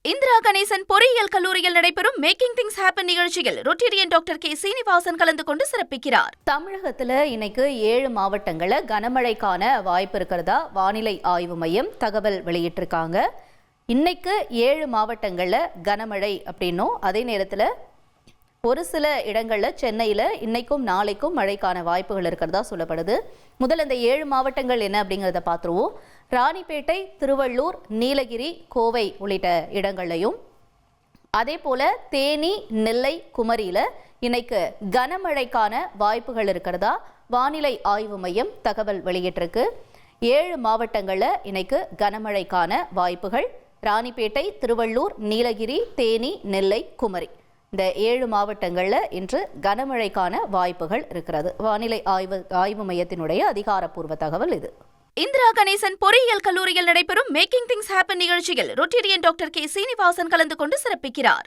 இந்திரா கணேசன் பொறியியல் கல்லூரியில் நடைபெறும் மேக்கிங் திங்ஸ் ஹேப்பன் நிகழ்ச்சியில் ரொட்டேரியன் டாக்டர் கே சீனிவாசன் கலந்து கொண்டு சிறப்பிக்கிறார். தமிழகத்துல இன்னைக்கு 7 மாவட்டங்கள்ல கனமழைக்கான வாய்ப்பு இருக்கிறதா வானிலை ஆய்வு மையம் தகவல் வெளியிட்டிருக்காங்க. இன்னைக்கு 7 மாவட்டங்கள்ல கனமழை அப்படின்னும், அதே நேரத்துல ஒரு சில இடங்கள்ல சென்னையில இன்னைக்கும் நாளைக்கும் மழைக்கான வாய்ப்புகள் இருக்கிறதா சொல்லப்படுது. முதல்ல இந்த 7 மாவட்டங்கள் என்ன அப்படிங்கிறத பார்த்துருவோம். ராணிப்பேட்டை, திருவள்ளூர், நீலகிரி, கோவை உள்ளிட்ட இடங்கள்லையும், அதே போல தேனி, நெல்லை, குமரியில இன்னைக்கு கனமழைக்கான வாய்ப்புகள் இருக்கிறதா வானிலை ஆய்வு மையம் தகவல் வெளியிட்டிருக்கு. 7 மாவட்டங்கள்ல இன்னைக்கு கனமழைக்கான வாய்ப்புகள். ராணிப்பேட்டை, திருவள்ளூர், நீலகிரி, தேனி, நெல்லை, குமரி இந்த 7 மாவட்டங்கள்ல இன்று கனமழைக்கான வாய்ப்புகள் இருக்கிறது. வானிலை ஆய்வு மையத்தினுடைய அதிகாரப்பூர்வ தகவல் இது. இந்திரா கணேசன் பொறியியல் கல்லூரியில் நடைபெறும் மேக்கிங் திங்ஸ் ஹேப்பன் நிகழ்ச்சியில் ரொட்டேரியன் டாக்டர் கே சீனிவாசன் கலந்து கொண்டு சிறப்பிக்கிறார்.